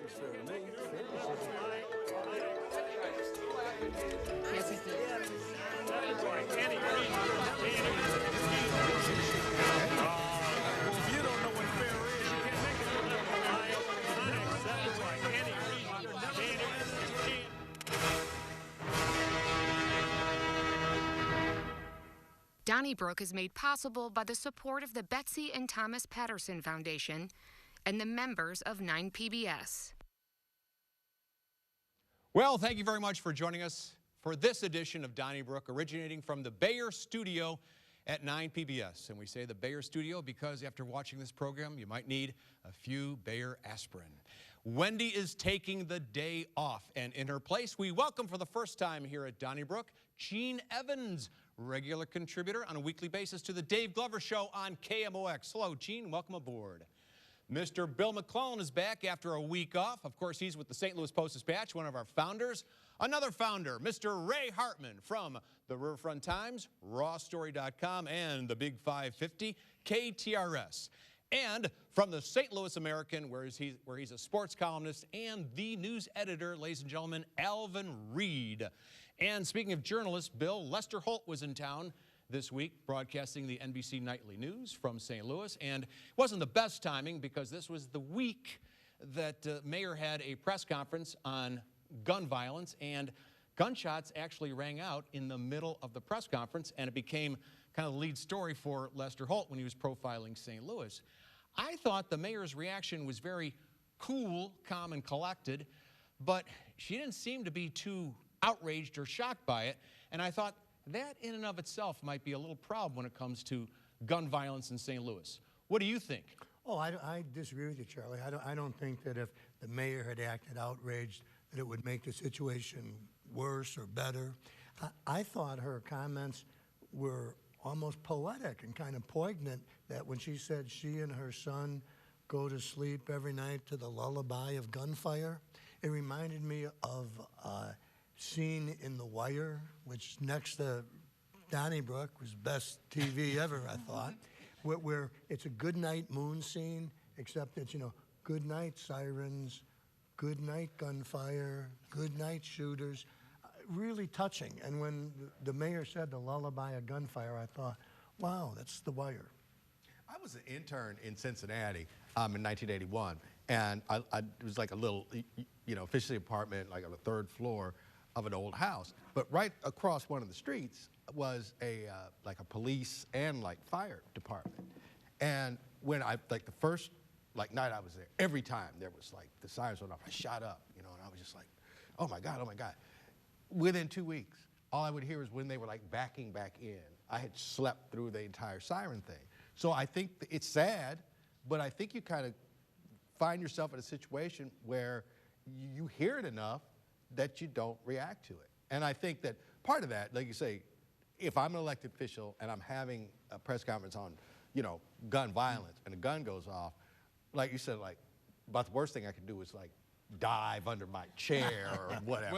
Yes, it did. You don't know what fair is. You can't make it look Donnybrook is made possible by the support of the Betsy and Thomas Patterson Foundation and the members of 9PBS. Well, thank you very much for joining us for this edition of Donnybrook, originating from the Bayer Studio at 9PBS. And we say the Bayer Studio because after watching this program, you might need a few Bayer aspirin. Wendy is taking the day off, and in her place, we welcome for the first time here at Donnybrook, Gene Evans, regular contributor on a weekly basis to the Dave Glover Show on KMOX. Hello, Gene. Welcome aboard. Mr. Bill McClellan is back after a week off. Of course, he's with the St. Louis Post-Dispatch, one of our founders. Another founder, Mr. Ray Hartmann from the Riverfront Times, rawstory.com, and the Big 550, KTRS. And from the St. Louis American, where he's a sports columnist and the news editor, ladies and gentlemen, Alvin Reid. And speaking of journalists, Bill, Lester Holt was in town this week broadcasting the NBC Nightly News from St. Louis. And it wasn't the best timing because this was the week that Mayor had a press conference on gun violence, and gunshots actually rang out in the middle of the press conference, and it became kind of the lead story for Lester Holt when he was profiling St. Louis. I thought the mayor's reaction was very cool, calm, and collected, but she didn't seem to be too outraged or shocked by it, and I thought that in and of itself might be a little problem when it comes to gun violence in St. Louis. What do you think? Oh, I disagree with you, Charlie. I don't think that if the mayor had acted outraged that it would make the situation worse or better. I thought her comments were almost poetic and kind of poignant, that when she said she and her son go to sleep every night to the lullaby of gunfire, it reminded me of a scene in The Wire, which next to Donnybrook was best TV ever, I thought, where it's a good night moon scene, except it's, you know, good night sirens, good night gunfire, good night shooters. Really touching. And when the mayor said the lullaby of gunfire, I thought, wow, that's The Wire. I was an intern in Cincinnati in 1981, and it was like a little, you know, efficiency apartment, like on the third floor of an old house. But right across one of the streets was like a police and like fire department. And when like the first night I was there, every time there was like the sirens went off, I shot up, you know, and I was just like, oh my God, oh my God. Within 2 weeks, all I would hear is when they were like backing back in. I had slept through the entire siren thing. So I think it's sad, but I think you kind of find yourself in a situation where you hear it enough that you don't react to it. And I think that part of that, like you say, if I'm an elected official and I'm having a press conference on, you know, gun violence and a gun goes off, like you said, like, about the worst thing I could do is like dive under my chair or whatever.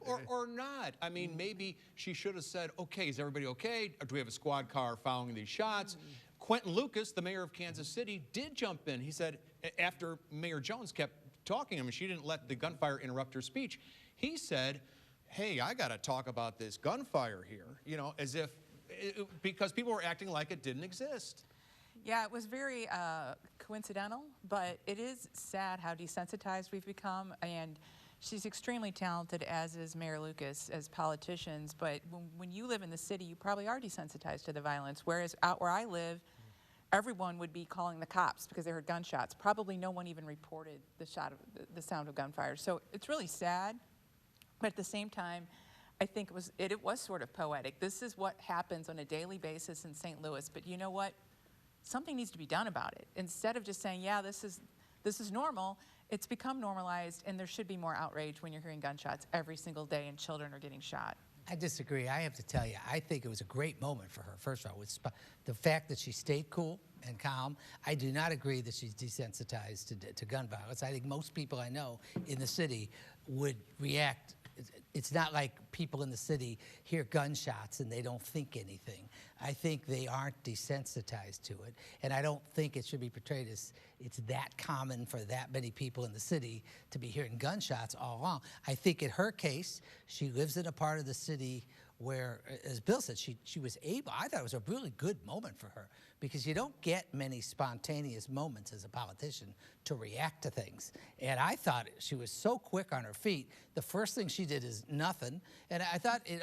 Well, or not. I mean, maybe she should have said, okay, is everybody okay? Or do we have a squad car following these shots? Quentin Lucas, the mayor of Kansas City, did jump in. He said, after Mayor Jones kept talking, I mean, she didn't let the gunfire interrupt her speech. He said, hey, I got to talk about this gunfire here, you know, as if, because people were acting like it didn't exist. Yeah, it was very coincidental, but it is sad how desensitized we've become, and she's extremely talented, as is Mayor Lucas, as politicians, but when you live in the city, you probably are desensitized to the violence, whereas out where I live, everyone would be calling the cops because they heard gunshots. Probably no one even reported the sound of gunfire. So it's really sad, but at the same time, I think it was sort of poetic. This is what happens on a daily basis in St. Louis, but you know what? Something needs to be done about it. Instead of just saying, yeah, this is normal, it's become normalized, and there should be more outrage when you're hearing gunshots every single day and children are getting shot. I disagree. I have to tell you, I think it was a great moment for her. First of all, the fact that she stayed cool and calm. I do not agree that she's desensitized to gun violence. I think most people I know in the city would react it's not like people in the city hear gunshots and they don't think anything. I think they aren't desensitized to it, and I don't think it should be portrayed as it's that common for that many people in the city to be hearing gunshots all along. I think in her case, she lives in a part of the city where, as Bill said, she was able, I thought it was a really good moment for her, because you don't get many spontaneous moments as a politician to react to things. And I thought she was so quick on her feet. The first thing she did is nothing. And I thought it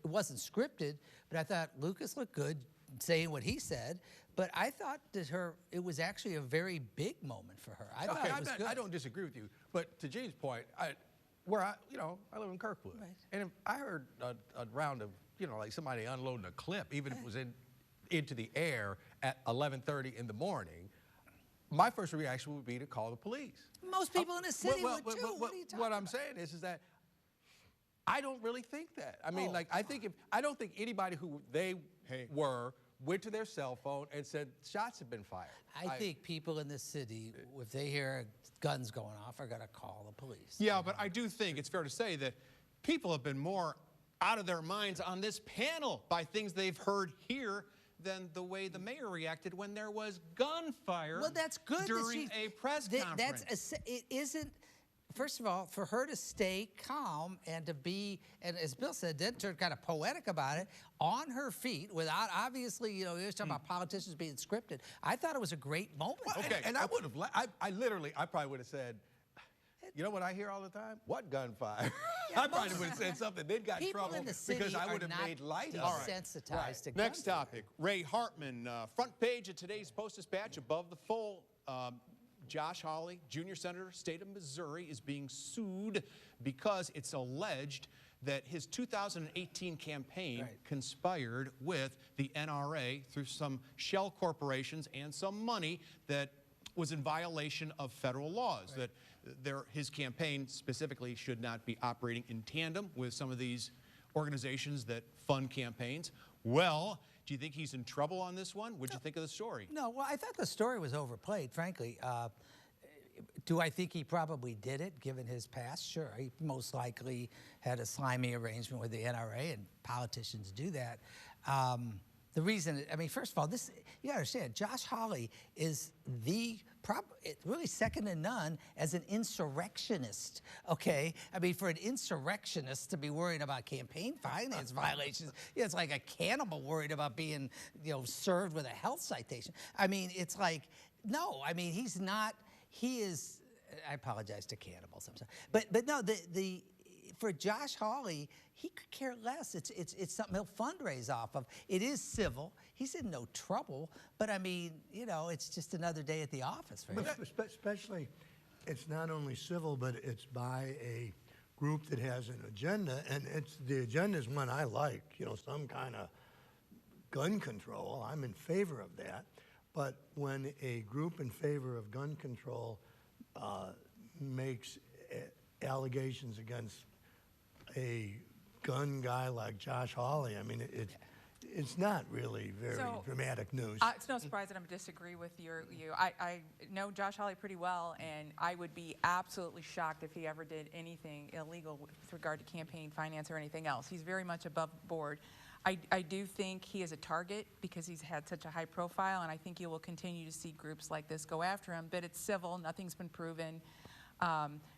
wasn't scripted, but I thought Lucas looked good saying what he said. But I thought that it was actually a very big moment for her. I thought it was good. I don't disagree with you, but to Gene's point, I live in Kirkwood, Right. and if I heard a round of, like somebody unloading a clip, even if it was into the air at 11:30 in the morning, my first reaction would be to call the police. Most people in the city would too. What are you talking What I'm about? saying is that I don't really think that. I mean, I don't think anybody who they were went to their cell phone and said shots have been fired. I think people in the city, if they hear guns going off, are going to call the police. Yeah, but I do think it's fair to say that people have been more out of their minds on this panel by things they've heard here than the way the mayor reacted when there was gunfire. Well, that's good during a press conference. It isn't. First of all, for her to stay calm and to be, and as Bill said, then turn kind of poetic about it, on her feet, without obviously, you're talking about politicians being scripted. I thought it was a great moment. Well, and I would have, I probably would have said, you know what I hear all the time? What gunfire? Yeah, I probably would have said something, then got in People trouble in the city because I would are have made light not of it. desensitized to Next guns. topic, Ray Hartmann, front page of today's Post-Dispatch, above the fold. Josh Hawley, junior senator, state of Missouri, is being sued because it's alleged that his 2018 campaign conspired with the NRA through some shell corporations and some money that was in violation of federal laws, that his campaign specifically should not be operating in tandem with some of these organizations that fund campaigns. Well, do you think he's in trouble on this one? What'd you think of the story? No, well, I thought the story was overplayed, frankly. Do I think he probably did it, given his past? Sure, he most likely had a slimy arrangement with the NRA, and politicians do that. The reason, I mean, first of all, you gotta understand, Josh Hawley is really second to none as an insurrectionist, okay? I mean, for an insurrectionist to be worrying about campaign finance violations, it's like a cannibal worried about being, served with a health citation. I mean, it's like, no, I mean, he's not, he is, I apologize to cannibals, I'm sorry. But no, for Josh Hawley, he could care less. It's something he'll fundraise off of. It is civil. He's in no trouble. But I mean, it's just another day at the office for him. But especially, it's not only civil, but it's by a group that has an agenda, and the agenda is one I like. Some kind of gun control. I'm in favor of that. But when a group in favor of gun control makes allegations against a gun guy like Josh Hawley, I mean, it's not really very dramatic news. It's no surprise that I'm disagree with you. I know Josh Hawley pretty well, and I would be absolutely shocked if he ever did anything illegal with regard to campaign finance or anything else. He's very much above board. I do think he is a target because he's had such a high profile, and I think you will continue to see groups like this go after him, but it's civil, nothing's been proven.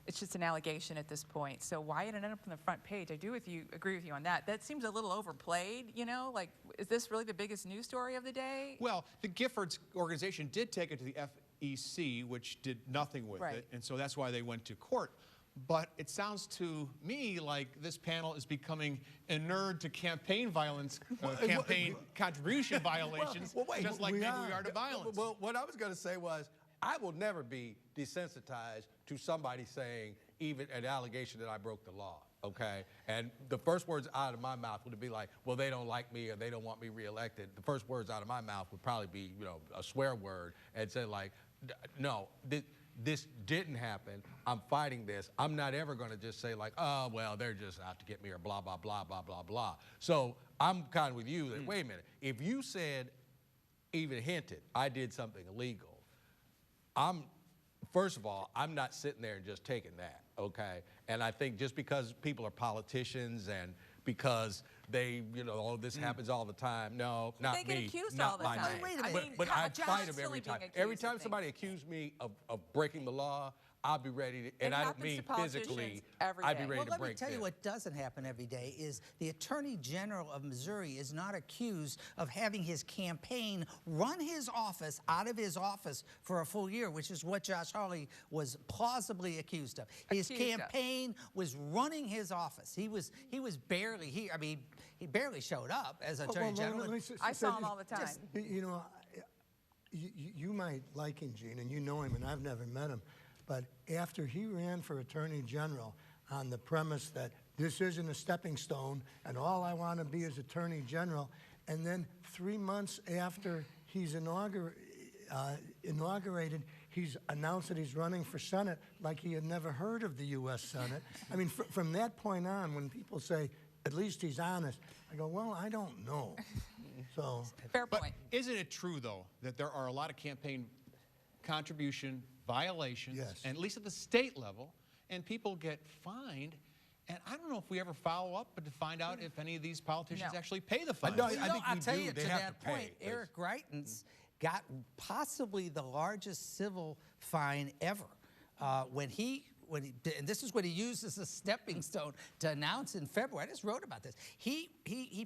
It's just an allegation at this point. So why it ended up on the front page, I agree with you on that. That seems a little overplayed, like, is this really the biggest news story of the day? Well, the Giffords organization did take it to the FEC, which did nothing with it, and so that's why they went to court. But it sounds to me like this panel is becoming inured to campaign violence, campaign contribution violations, just like maybe we are to violence. Well, what I was going to say was, I will never be desensitized to somebody saying even an allegation that I broke the law, okay? And the first words out of my mouth would be like, well, they don't like me or they don't want me reelected. The first words out of my mouth would probably be, a swear word and say like, no, this didn't happen. I'm fighting this. I'm not ever going to just say like, oh, well, they're just out to get me or blah, blah, blah, blah, blah, blah. So I'm kind of with you that, wait a minute, if you said, even hinted, I did something illegal, I'm First of all, I'm not sitting there and just taking that, okay? And I think just because people are politicians and because they, all this happens all the time, no, not me. They get accused not all the my time. name. Wait a I minute. mean, But I Josh fight is them every silly being time. accused Every of time things. somebody accuses me of breaking the law, I'll be ready to, and It I don't happens mean to politicians physically, every I'd be day. ready Well, to let me break tell you them. what doesn't happen every day is the Attorney General of Missouri is not accused of having his campaign run his office out of his office for a full year, which is what Josh Hawley was plausibly accused of. His campaign was running his office. He was barely here. I mean, he barely showed up as Attorney General. I saw him all the time. You might like him, Gene, and you know him, and I've never met him. But after he ran for Attorney General on the premise that this isn't a stepping stone and all I want to be is Attorney General, and then 3 months after he's inaugurated, he's announced that he's running for Senate like he had never heard of the U.S. Senate. I mean, from that point on, when people say, at least he's honest, I go, well, I don't know. So, Fair But point. isn't it true, though, that there are a lot of campaign contribution violations, Yes. and at least at the state level, and people get fined? And I don't know if we ever follow up to find out if any of these politicians No. actually pay the fine. No, Well, I think I'll we tell do. you, They to have that to pay. point, Eric Greitens got possibly the largest civil fine ever and this is what he used as a stepping stone to announce in February. I just wrote about this. He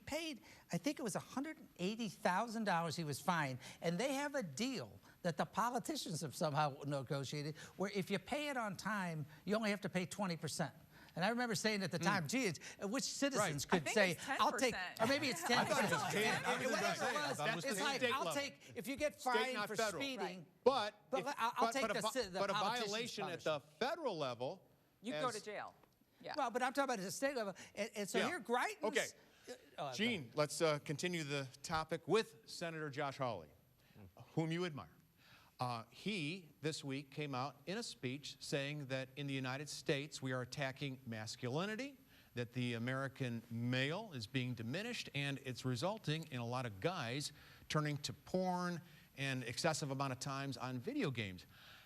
paid, I think it was $180,000 he was fined, and they have a deal that the politicians have somehow negotiated where if you pay it on time, you only have to pay 20%. And I remember saying at the time, gee, which citizens I could think say, it's I'll take, 10%. or maybe it's 10%. I thought it was 10. I was Whatever gonna say, I it thought it was, was it's 10. like, State I'll level. take, if you get State, fined not for federal. speeding, But I'll take the but a politician's violation at punishment. the federal level, You go to jail. Yeah. Well, but I'm talking about at the state level. And so Yeah. here, Greitens. Okay. Oh, Gene, let's continue the topic with Senator Josh Hawley, whom you admire. He, this week, came out in a speech saying that in the United States we are attacking masculinity, that the American male is being diminished, and it's resulting in a lot of guys turning to porn and excessive amount of times on video games.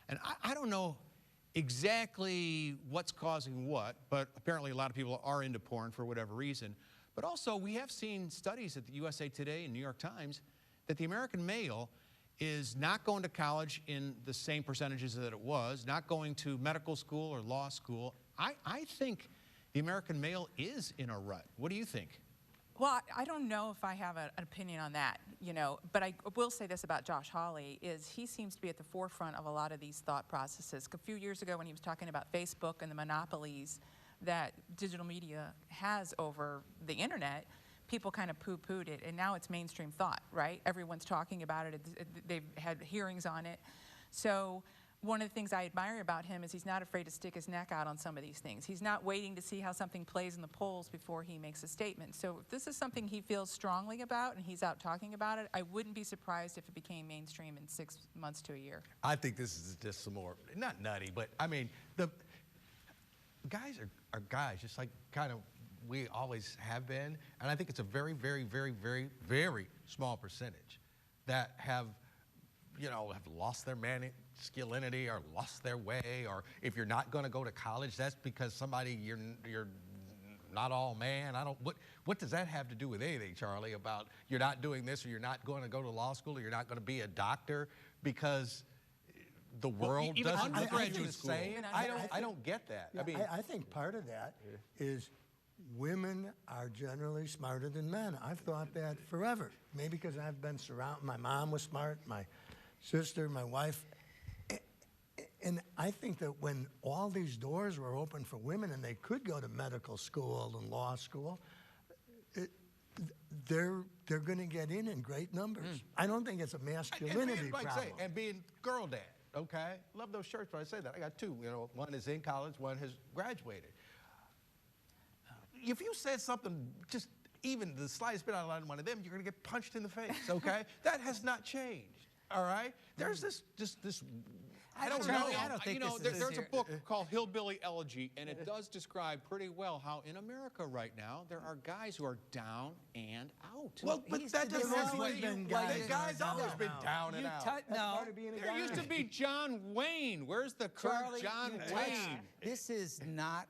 And I don't know exactly what's causing what, but apparently a lot of people are into porn for whatever reason. But also, we have seen studies at the USA Today and New York Times that the American male is not going to college in the same percentages that it was, not going to medical school or law school. I think the American male is in a rut. What do you think? Well, I don't know if I have an opinion on that, but I will say this about Josh Hawley is he seems to be at the forefront of a lot of these thought processes. A few years ago when he was talking about Facebook and the monopolies that digital media has over the internet, people kind of poo-pooed it, and now it's mainstream thought, right? Everyone's talking about it. They've had hearings on it. So one of the things I admire about him is he's not afraid to stick his neck out on some of these things. He's not waiting to see how something plays in the polls before he makes a statement. So if this is something he feels strongly about and he's out talking about it, I wouldn't be surprised if it became mainstream in 6 months to a year. I think this is just some more, not nutty, but I mean, the guys are guys, just like kind of we always have been. And I think it's a very, very, very, very, very small percentage that have lost their masculinity or lost their way, or if you're not going to go to college, that's because somebody you're not all man. What does that have to do with anything, Charlie, about you're not doing this, or you're not going to go to law school, or you're not going to be a doctor because the world even doesn't look at you undergraduate the school. same? I don't get that. Yeah, I mean, I think part of that is women are generally smarter than men. I've thought that forever. Maybe because I've been surrounded. My mom was smart, my sister, my wife. And I think that when all these doors were open for women and they could go to medical school and law school, they're going to get in great numbers. I don't think it's a masculinity like problem. say, and being girl dad, okay? Love those shirts when I say that. I got two. One is in college, one has graduated. If you said something, just even the slightest bit out of line on one of them, you're going to get punched in the face, okay? That has not changed, all right? There's this I don't Charlie, know. I don't think this is there's a book called Hillbilly Elegy, and it does describe pretty well how in America right now there are guys who are down and out. Well, but that doesn't There's mean always been the guys guy's that are always down been and out. down and out. No, There used to be John Wayne. Where's the current Charlie, John you Wayne? This is not,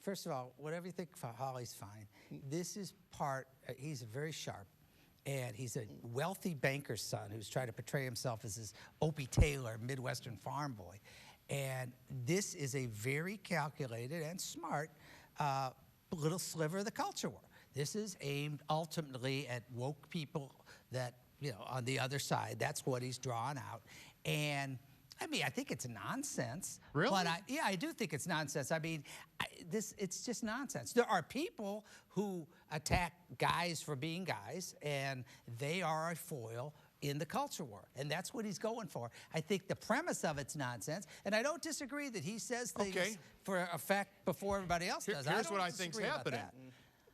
first of all, whatever you think for Holly's fine. This is part, he's very sharp, and he's a wealthy banker's son who's trying to portray himself as this Opie Taylor, Midwestern farm boy. And this is a very calculated and smart little sliver of the culture war. This is aimed ultimately at woke people that, you know, on the other side. That's what he's drawn out. And I mean, I think it's nonsense. Really? But yeah, I do think it's nonsense. I mean, it's just nonsense. There are people who attack guys for being guys, and they are a foil in the culture war, and that's what he's going for. I think the premise of it's nonsense, and I don't disagree that he says things for effect before everybody else does. Here's don't what I think's disagree about happening. that.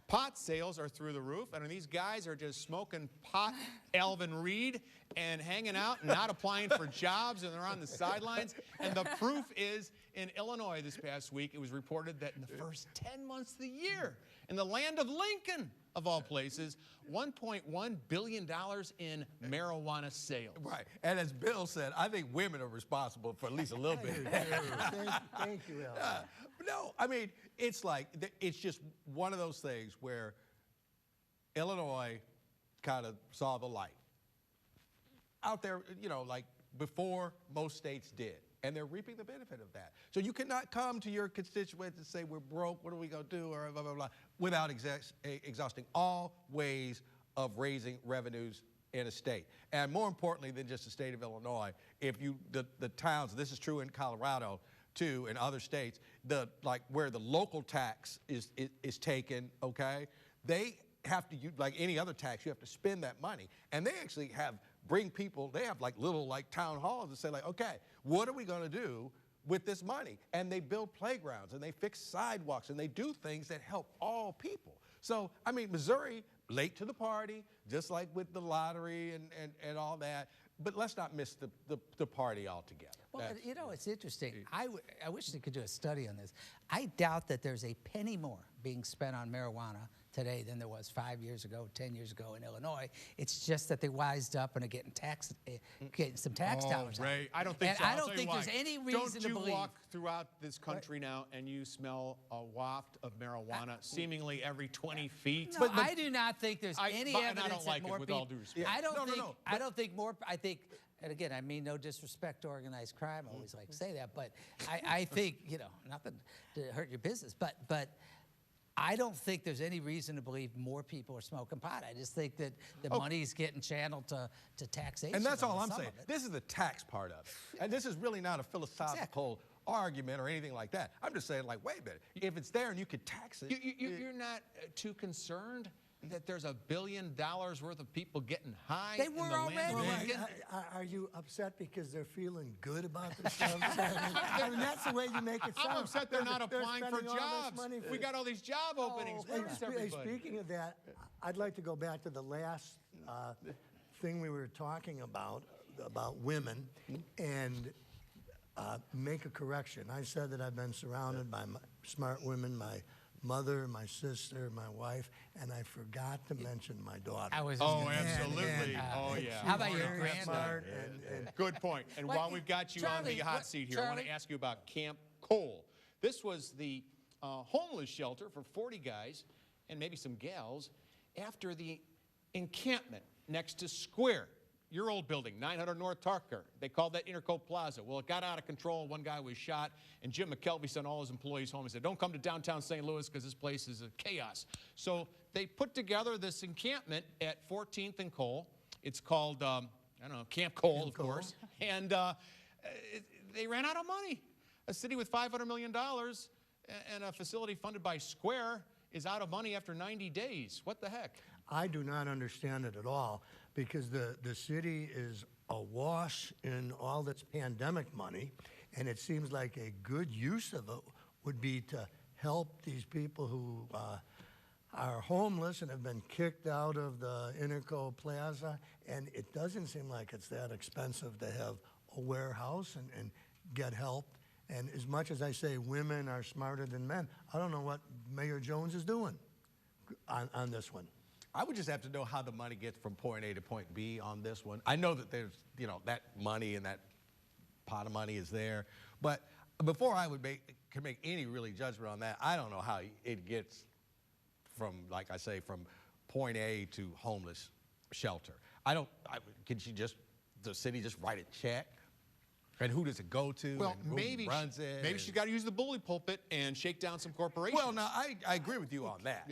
Pot sales are through the roof, and these guys are just smoking pot Alvin Reid and hanging out and not applying for jobs, and they're on the sidelines. And the proof is, in Illinois this past week, it was reported that in the first 10 months of the year, in the land of Lincoln, of all places, $1.1 billion in marijuana sales. Right. And as Bill said, I think women are responsible for at least a little bit. Thank you, Al. No, I mean, it's like, it's just one of those things where Illinois kind of saw the light. Out there, you know, like before most states did. And they're reaping the benefit of that. So you cannot come to your constituents and say, we're broke, what are we going to do, or blah, blah, blah, without exhausting all ways of raising revenues in a state. And more importantly than just the state of Illinois, if you, the towns, this is true in Colorado, too, in other states, like where the local tax is taken, okay, they have to, like any other tax, you have to spend that money. And they actually bring people, they have like little like town halls and say like, okay, what are we going to do with this money? And they build playgrounds and they fix sidewalks and they do things that help all people. So, I mean, Missouri, late to the party, just like with the lottery and all that. But let's not miss the party altogether. Well, you know, it's interesting. I wish they could do a study on this. I doubt that there's a penny more being spent on marijuana today than there was 5 years ago, 10 years ago in Illinois. It's just that they wised up and are getting some tax dollars. Ray, I don't think and so. I don't think there's any reason to believe. Don't you walk throughout this country now and you smell a waft of marijuana seemingly every 20 feet? No, I do not think there's any evidence and I don't like that more it, with people. all due respect. I don't think more. I think, and again, I mean no disrespect to organized crime. I always like to say that, but I think, you know, nothing to hurt your business, but I don't think there's any reason to believe more people are smoking pot. I just think that the money's getting channeled to taxation. And that's all on I'm some saying. of it. This is the tax part of it. And this is really not a philosophical argument or anything like that. I'm just saying, like, wait a minute. If it's there and you could tax it. You're not too concerned that there's $1 billion worth of people getting high? They were already. Well, are you upset because they're feeling good about themselves? I mean, that's the way you make it sound. I'm upset they're not applying for spending all this jobs. money We got all these job openings. Hey, Where's everybody? speaking of that, I'd like to go back to the last thing we were talking about women, and make a correction. I said that I've been surrounded by smart women, my mother, my sister, my wife, and I forgot to mention my daughter. Absolutely. Oh, yeah. How about your Very granddaughter? smart and Good point. And What- while we've got you on the Charlie, hot seat here, I want to Charlie? ask you about Camp Cole. This was the homeless shelter for 40 guys and maybe some gals after the encampment next to Square, your old building, 900 North Tucker. They called that Interco Plaza. Well, it got out of control. One guy was shot, and Jim McKelvey sent all his employees home and said, don't come to downtown St. Louis because this place is a chaos. So they put together this encampment at 14th and Cole. It's called, I don't know, Camp Cole, of course. And they ran out of money. A city with $500 million and a facility funded by Square is out of money after 90 days. What the heck? I do not understand it at all, because the city is awash in all this pandemic money, and it seems like a good use of it would be to help these people who are homeless and have been kicked out of the Interco Plaza, and it doesn't seem like it's that expensive to have a warehouse and get help. And as much as I say women are smarter than men, I don't know what Mayor Jones is doing on this one. I would just have to know how the money gets from point A to point B on this one. I know that there's, you know, that money and that pot of money is there, but before I would can make any really judgment on that, I don't know how it gets from, like I say, from point A to homeless shelter. Can the city just write a check? And who does it go to? Well, and who runs it? Maybe she's got to use the bully pulpit and shake down some corporations. Well, no, I agree with you on that.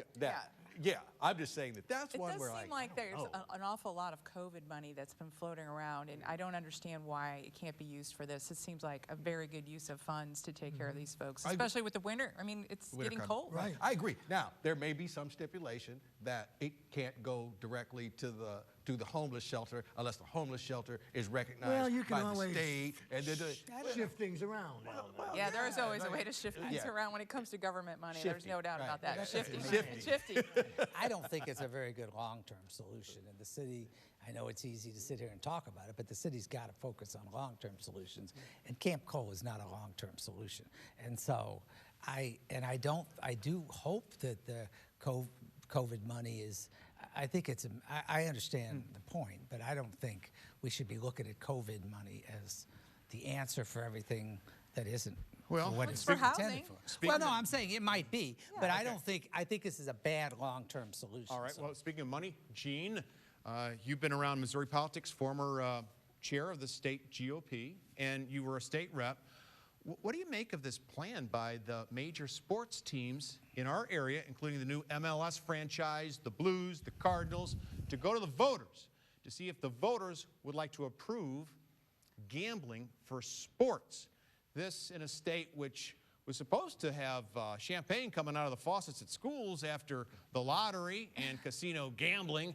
Yeah, I'm just saying that's one where It does seem like there's an awful lot of COVID money that's been floating around, and I don't understand why it can't be used for this. It seems like a very good use of funds to take care of these folks, especially with the winter. I mean, it's getting cold. Right. I agree. Now, there may be some stipulation that it can't go directly to the homeless shelter unless the homeless shelter is recognized by the state. And shift things around. Yeah, there's always a way to shift things around when it comes to government money. There's no doubt about that. Shifty. I don't think it's a very good long-term solution. And the city, I know it's easy to sit here and talk about it, but the city's got to focus on long-term solutions. And Camp Cole is not a long-term solution. And so I do hope that the COVID money is, I think I understand the point, but I don't think we should be looking at COVID money as the answer for everything that isn't. Well, what it's it's for intended housing. for. Well, no, I'm saying it might be, but I think this is a bad long-term solution. All right, well, speaking of money, Gene, you've been around Missouri politics, former chair of the state GOP, and you were a state rep. What do you make of this plan by the major sports teams in our area, including the new MLS franchise, the Blues, the Cardinals, to go to the voters to see if the voters would like to approve gambling for sports? This in a state which was supposed to have champagne coming out of the faucets at schools after the lottery and casino gambling.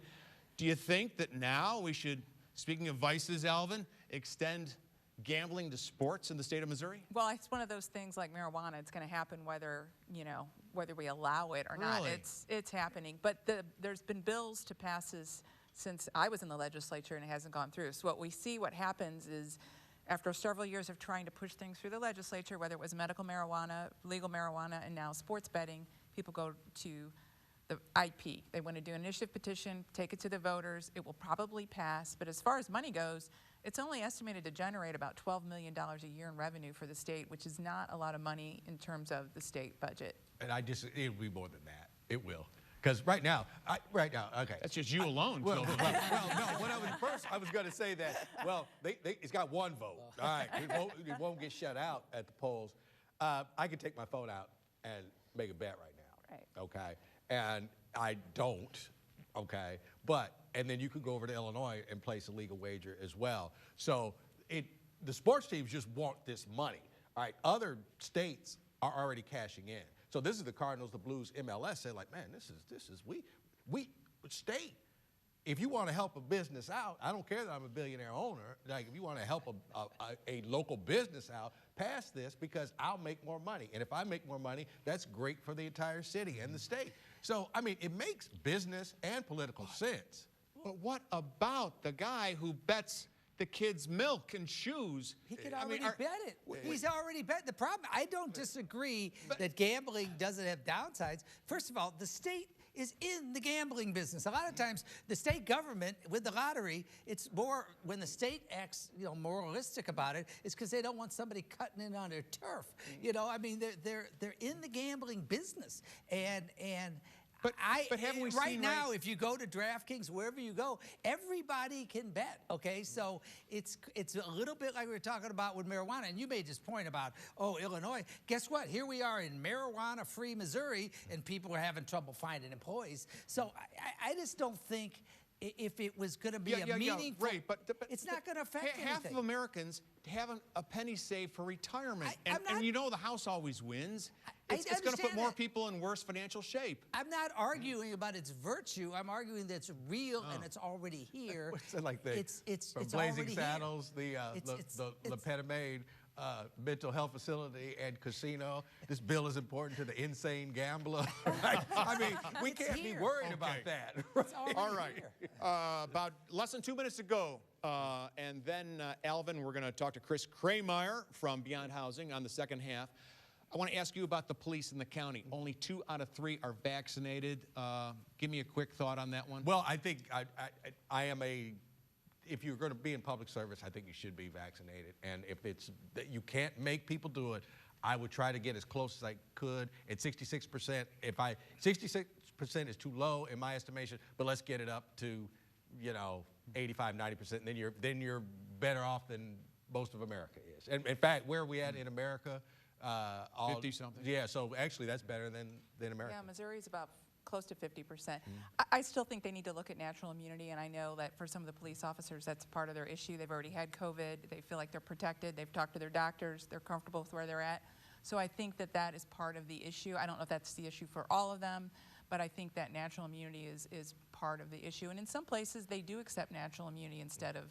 Do you think that now we should, speaking of vices, Alvin, extend gambling to sports in the state of Missouri? Well, it's one of those things like marijuana. It's going to happen whether we allow it or not. Really? It's happening. But there's been bills to pass this since I was in the legislature, and it hasn't gone through. So what happens is, after several years of trying to push things through the legislature, whether it was medical marijuana, legal marijuana, and now sports betting, people go to the IP. They want to do an initiative petition, take it to the voters. It will probably pass. But as far as money goes, it's only estimated to generate about $12 million a year in revenue for the state, which is not a lot of money in terms of the state budget. And it'll be more than that. It will. Because right now, okay. That's just you alone. Well, no, I was going to say that, well, it's got one vote. All right, it won't get shut out at the polls. I can take my phone out and make a bet right now. Right. Okay? And I don't, okay? And then you could go over to Illinois and place a legal wager as well. So the sports teams just want this money. All right, other states are already cashing in. So this is the Cardinals, the Blues, MLS. They're like, man, this is we state. If you want to help a business out, I don't care that I'm a billionaire owner. Like, if you want to help a local business out, pass this because I'll make more money. And if I make more money, that's great for the entire city and the state. So, I mean, it makes business and political sense. But what about the guy who bets the kids' milk and shoes? He could already bet it. He's already bet. The problem, I don't disagree that gambling doesn't have downsides. First of all, the state is in the gambling business. A lot of times, the state government, with the lottery, it's more, when the state acts, moralistic about it, it's because they don't want somebody cutting in on their turf. I mean, they're in the gambling business. But haven't we right now, if you go to DraftKings, wherever you go, everybody can bet, okay? So it's a little bit like we were talking about with marijuana, and you made this point about, Illinois. Guess what? Here we are in marijuana-free Missouri, and people are having trouble finding employees. So I just don't think if it was going to be a meaningful, right, but it's not going to affect anything. Half of Americans haven't a penny saved for retirement, and the House always wins. It's going to put more people in worse financial shape. I'm not arguing about its virtue. I'm arguing that it's real and it's already here. What's it like? It's Blazing already Saddles, the lepetamine. mental health facility and casino. This bill is important to the insane gambler. Right? I mean, we can't be worried about that. All right. About less than 2 minutes to go. And then, Alvin, we're going to talk to Chris Krehmeyer from Beyond Housing on the second half. I want to ask you about the police in the county. Only 2 out of 3 are vaccinated. Give me a quick thought on that one. Well, I think I am a... If you're going to be in public service, I think you should be vaccinated. And if it's that you can't make people do it, I would try to get as close as I could. At 66%, 66% is too low in my estimation, but let's get it up to, 85, 90%. And then you're better off than most of America is. And in fact, where are we at in America? 50-something? Yeah, so actually that's better than America. Yeah, Missouri's about close to 50%. I still think they need to look at natural immunity, and I know that for some of the police officers, that's part of their issue. They've already had COVID. They feel like they're protected. They've talked to their doctors. They're comfortable with where they're at. So I think that that is part of the issue. I don't know if that's the issue for all of them, but I think that natural immunity is part of the issue. And in some places, they do accept natural immunity instead of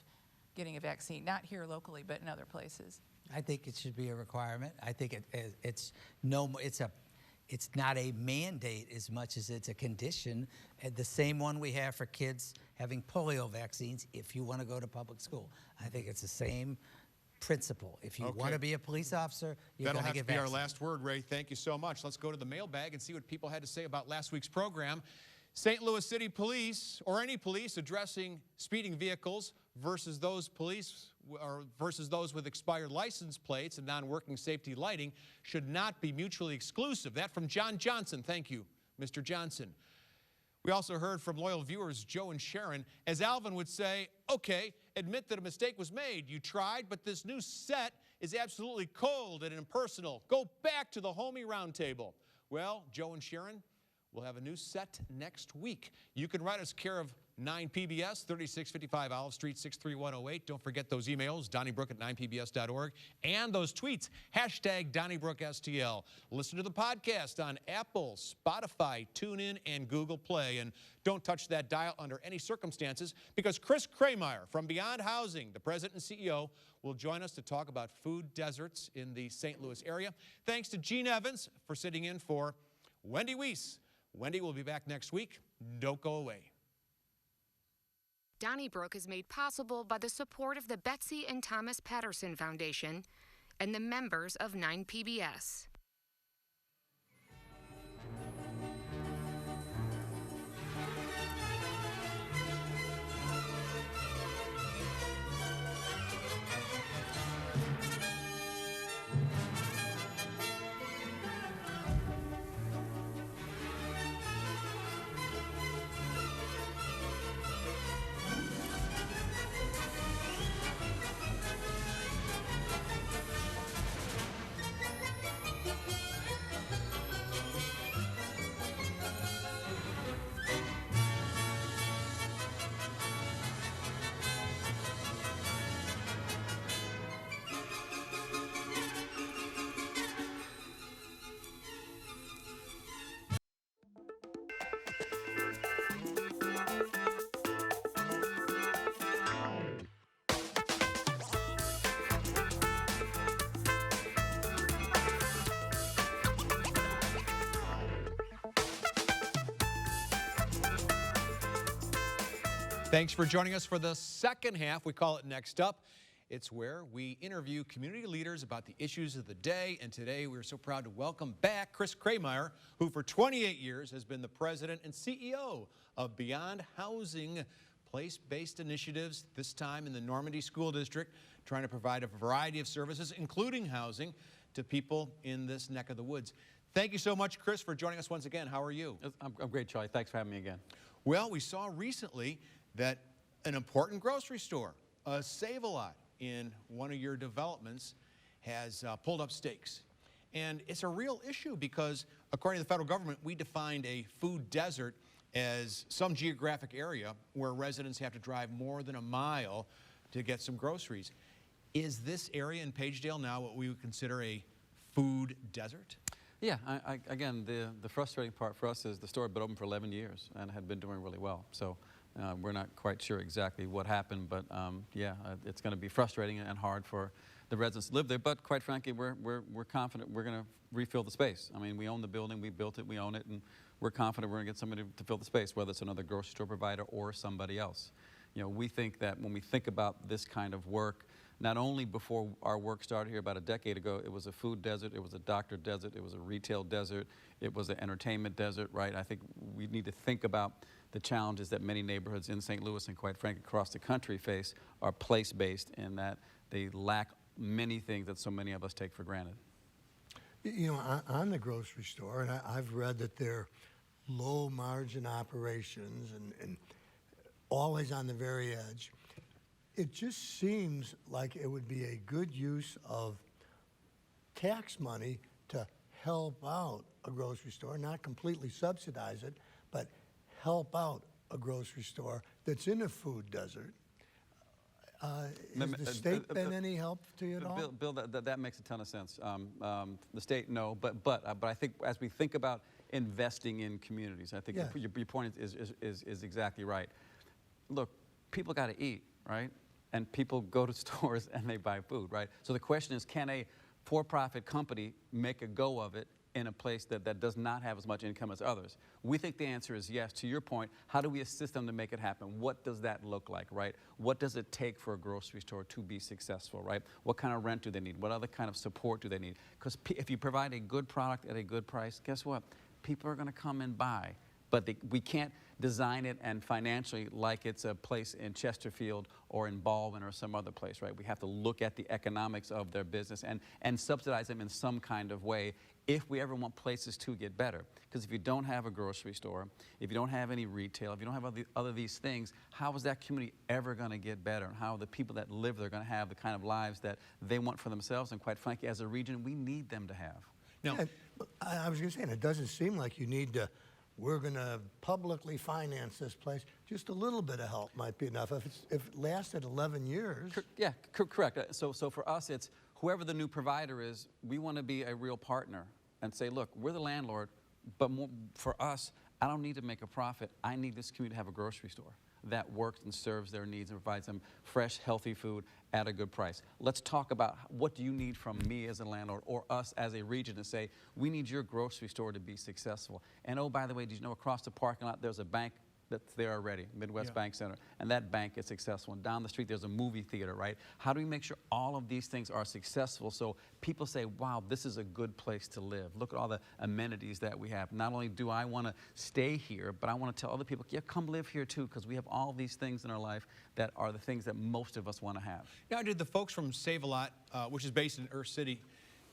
getting a vaccine. Not here locally, but in other places. I think it should be a requirement. I think it's not a mandate as much as it's a condition, the same one we have for kids having polio vaccines if you want to go to public school. I think it's the same principle. If you want to be a police officer, you're going to get vaccinated. That'll have to be our last word, Ray. Thank you so much. Let's go to the mailbag and see what people had to say about last week's program. St. Louis City Police, or any police addressing speeding vehicles versus those with expired license plates and non-working safety lighting, should not be mutually exclusive. That from John Johnson. Thank you, Mr. Johnson. We also heard from loyal viewers Joe and Sharon. As Alvin would say, okay, admit that a mistake was made. You tried, but this new set is absolutely cold and impersonal. Go back to the homie roundtable. Well, Joe and Sharon, we'll have a new set next week. You can write us care of 9 PBS, 3655 Olive Street, 63108. Don't forget those emails, donnybrook@9pbs.org, and those tweets, #DonnybrookSTL. Listen to the podcast on Apple, Spotify, TuneIn, and Google Play. And don't touch that dial under any circumstances, because Chris Krehmeyer from Beyond Housing, the president and CEO, will join us to talk about food deserts in the St. Louis area. Thanks to Gene Evans for sitting in for Wendy Weiss. Wendy will be back next week. Don't go away. Donnybrook is made possible by the support of the Betsy and Thomas Patterson Foundation and the members of 9 PBS. Thanks for joining us for the second half. We call it Next Up. It's where we interview community leaders about the issues of the day. And today we're so proud to welcome back Chris Krehmeyer, who for 28 years has been the president and CEO of Beyond Housing, place-based initiatives, this time in the Normandy School District, trying to provide a variety of services, including housing, to people in this neck of the woods. Thank you so much, Chris, for joining us once again. How are you? I'm great, Charlie. Thanks for having me again. Well, we saw recently that an important grocery store, a Save-A-Lot, in one of your developments has pulled up stakes. And it's a real issue because, according to the federal government, we defined a food desert as some geographic area where residents have to drive more than a mile to get some groceries. Is this area in Pagedale now what we would consider a food desert? Yeah, again, the frustrating part for us is the store had been open for 11 years and had been doing really well. So We're not quite sure exactly what happened, but yeah, it's going to be frustrating and hard for the residents to live there. But quite frankly, we're confident we're going to refill the space. I mean, we own the building, we built it, we own it, and we're confident we're going to get somebody to fill the space, whether it's another grocery store provider or somebody else. You know, we think that when we think about this kind of work, not only before our work started here about a decade ago, it was a food desert, it was a doctor desert, it was a retail desert, it was an entertainment desert, right? I think we need to think about the challenges that many neighborhoods in St. Louis and quite frankly across the country face are place-based in that they lack many things that so many of us take for granted. You know, on the grocery store, and I've read that they're low-margin operations and always on the very edge. It just seems like it would be a good use of tax money to help out a grocery store, not completely subsidize it, but help out a grocery store that's in a food desert. Has the state been any help to you at all? Bill, that makes a ton of sense. The state, no, but I think as we think about investing in communities, I think your point is exactly right. Look, people got to eat, right? And people go to stores and they buy food, right? So the question is, can a for-profit company make a go of it in a place that does not have as much income as others? We think the answer is yes. To your point, how do we assist them to make it happen? What does that look like, right? What does it take for a grocery store to be successful, right? What kind of rent do they need? What other kind of support do they need? Because if you provide a good product at a good price, guess what? People are going to come and buy. But we can't design it and financially like it's a place in Chesterfield or in Baldwin or some other place, right? We have to look at the economics of their business and subsidize them in some kind of way if we ever want places to get better. Because if you don't have a grocery store, if you don't have any retail, if you don't have other these things, how is that community ever going to get better? And how are the people that live there going to have the kind of lives that they want for themselves? And quite frankly, as a region, we need them to have. Now, I was going to say, and it doesn't seem like you need to, we're going to publicly finance this place. Just a little bit of help might be enough. If it lasted 11 years. Yeah, correct. So for us, it's whoever the new provider is, we want to be a real partner and say, look, we're the landlord, but for us, I don't need to make a profit. I need this community to have a grocery store that works and serves their needs and provides them fresh, healthy food at a good price. Let's talk about what do you need from me as a landlord or us as a region to say, we need your grocery store to be successful. And oh, by the way, did you know across the parking lot there's a bank that's there already, Midwest Bank Center, and that bank is successful. And down the street there's a movie theater, right? How do we make sure all of these things are successful so people say, wow, this is a good place to live. Look at all the amenities that we have. Not only do I want to stay here, but I want to tell other people, yeah, come live here too, because we have all these things in our life that are the things that most of us want to have. Now, did the folks from Save-A-Lot, which is based in Earth City,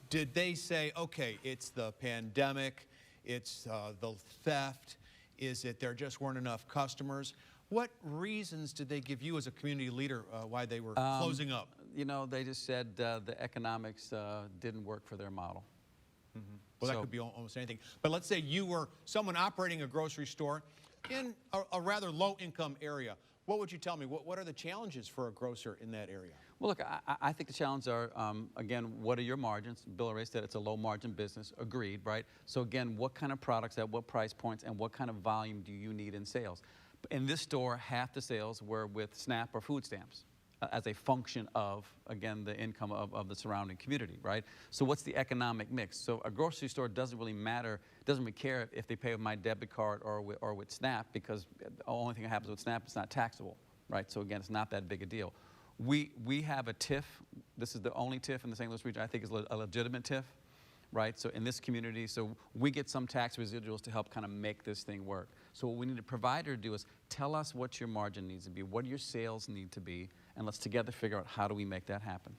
did they say, okay, it's the pandemic, it's the theft, is it there just weren't enough customers? What reasons did they give you as a community leader why they were closing up? You know, they just said the economics didn't work for their model. Mm-hmm. Well, that could be almost anything. But let's say you were someone operating a grocery store in a rather low-income area. What would you tell me? What are the challenges for a grocer in that area? Well, look, I think the challenges are, again, what are your margins? Bill already said it's a low-margin business. Agreed, right? So, again, what kind of products at what price points and what kind of volume do you need in sales? In this store, half the sales were with SNAP or food stamps as a function of, again, the income of the surrounding community, right? So what's the economic mix? So a grocery store doesn't really matter, doesn't really care if they pay with my debit card or with SNAP, because the only thing that happens with SNAP is not taxable, right? So again, it's not that big a deal. We have a TIF. This is the only TIF in the St. Louis region I think is a legitimate TIF, right? So in this community, so we get some tax residuals to help kind of make this thing work. So what we need a provider to do is tell us what your margin needs to be, what your sales need to be, and let's together figure out how do we make that happen.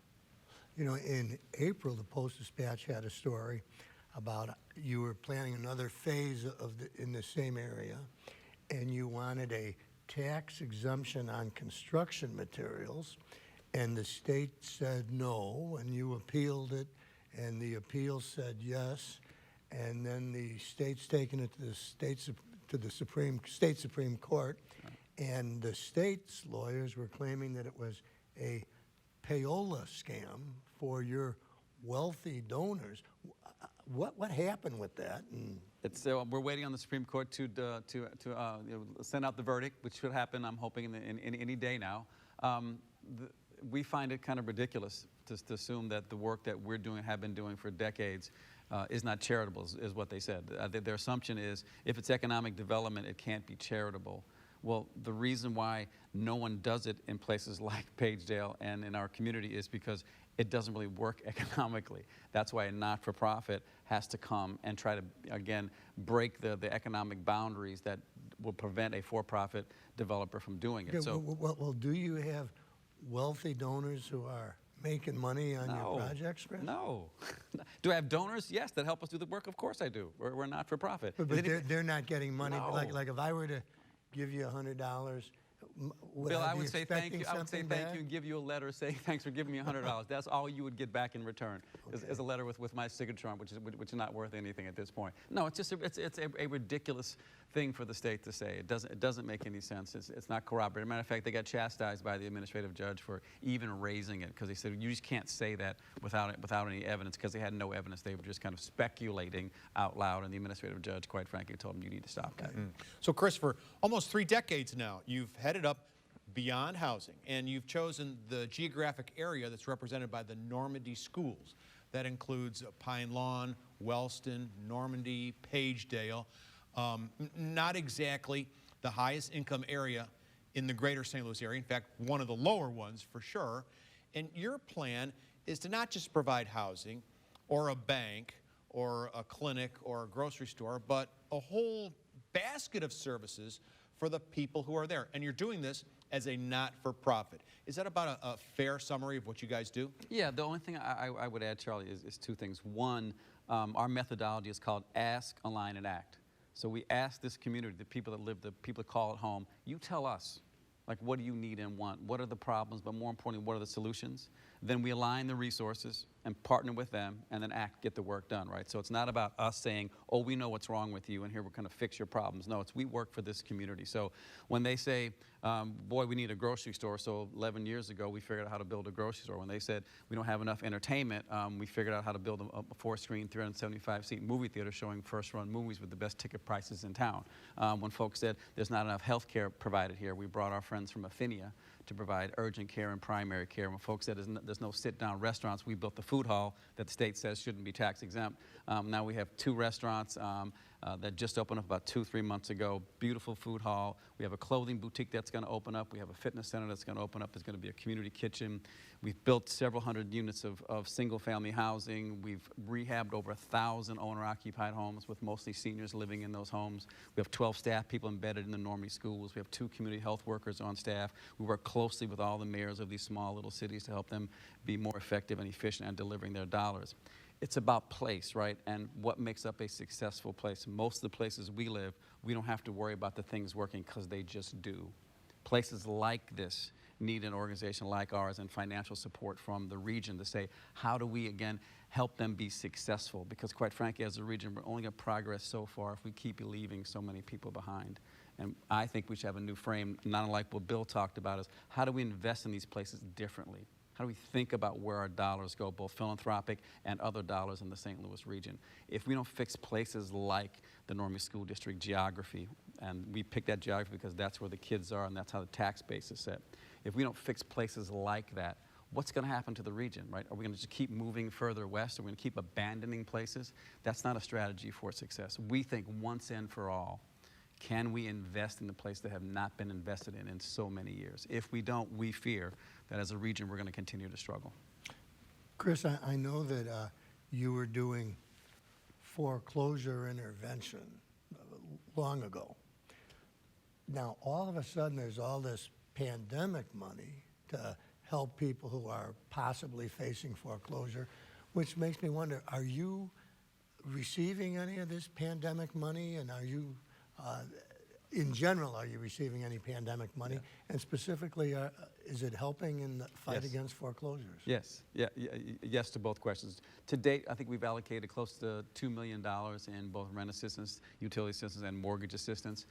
You know, in April, the Post-Dispatch had a story about you were planning another phase in the same area, and you wanted a tax exemption on construction materials, and the state said no, and you appealed it, and the appeal said yes, and then the state's taken it to the state Supreme Court, and the state's lawyers were claiming that it was a payola scam for your wealthy donors. what happened with that? And It's, we're waiting on the Supreme Court to send out the verdict, which should happen, I'm hoping, in any day now. We find it kind of ridiculous to assume that the work that we're doing, have been doing for decades, is not charitable, is what they said. Their assumption is if it's economic development, it can't be charitable. Well, the reason why no one does it in places like Pagedale and in our community is because it doesn't really work economically. That's why a not-for-profit has to come and try to, again, break the economic boundaries that will prevent a for-profit developer from doing it. Yeah, So, well, do you have wealthy donors who are making money on your projects, Chris? No. Do I have donors? Yes, that help us do the work. Of course I do. We're not for profit. But they're not getting money. No. Like if I were to give you $100, would Bill, I I be would say thank you. expecting I would say something thank back? you and give you a letter saying thanks for giving me $100. That's all you would get back in return, is a letter with my signature on, which is not worth anything at this point. No, it's just it's a ridiculous thing for the state to say. It doesn't make any sense. It's not corroborated. Matter of fact, they got chastised by the administrative judge for even raising it, because they said you just can't say that without any evidence, because they had no evidence. They were just kind of speculating out loud, and the administrative judge, quite frankly, told them you need to stop that. So, Chris, for almost 3 decades now, you've headed up Beyond Housing, and you've chosen the geographic area that's represented by the Normandy schools. That includes Pine Lawn, Wellston, Normandy, Pagedale. Not exactly the highest income area in the greater St. Louis area. In fact, one of the lower ones for sure. And your plan is to not just provide housing or a bank or a clinic or a grocery store, but a whole basket of services for the people who are there. And you're doing this as a not-for-profit. Is that about a fair summary of what you guys do? Yeah, the only thing I would add, Charlie, is 2 things. One, our methodology is called Ask, Align, and Act. So we ask this community, the people that live, the people that call it home, you tell us, like, what do you need and want? What are the problems? But more importantly, what are the solutions? Then we align the resources and partner with them, and then act, get the work done, right? So it's not about us saying, oh, we know what's wrong with you, and here we're going to fix your problems. No, it's we work for this community. So when they say, boy, we need a grocery store, so 11 years ago, we figured out how to build a grocery store. When they said we don't have enough entertainment, we figured out how to build a 4-screen, 375-seat movie theater showing first-run movies with the best ticket prices in town. When folks said there's not enough health care provided here, we brought our friends from Affinia to provide urgent care and primary care. When folks said there's no sit-down restaurants, we built the food hall that the state says shouldn't be tax exempt. Now we have 2 restaurants that just opened up about 2-3 months ago. Beautiful food hall. We have a clothing boutique that's going to open up. We have a fitness center that's going to open up. There's going to be a community kitchen. We've built several hundred units of single-family housing. We've rehabbed over 1,000 owner-occupied homes with mostly seniors living in those homes. We have 12 staff people embedded in the Normandy schools. We have 2 community health workers on staff. We work closely with all the mayors of these small little cities to help them be more effective and efficient at delivering their dollars. It's about place, right? And what makes up a successful place. Most of the places we live, we don't have to worry about the things working because they just do. Places like this need an organization like ours and financial support from the region to say, how do we, again, help them be successful? Because quite frankly, as a region, we're only going to progress so far if we keep leaving so many people behind. And I think we should have a new frame, not unlike what Bill talked about, is how do we invest in these places differently? How do we think about where our dollars go, both philanthropic and other dollars in the St. Louis region? If we don't fix places like the Normandy School District geography, and we pick that geography because that's where the kids are and that's how the tax base is set. If we don't fix places like that, what's going to happen to the region, right? Are we going to just keep moving further west? Are we going to keep abandoning places? That's not a strategy for success. We think once and for all, can we invest in the places that have not been invested in so many years? If we don't, we fear that as a region, we're going to continue to struggle. Chris, I know that you were doing foreclosure intervention long ago. Now, all of a sudden, there's all this pandemic money to help people who are possibly facing foreclosure, which makes me wonder, are you receiving any of this pandemic money, and are you in general, are you receiving any pandemic money? Yeah. And specifically, is it helping in the fight against foreclosures? Yes. Yes to both questions. To date, I think we've allocated close to $2 million in both rent assistance, utility assistance, and mortgage assistance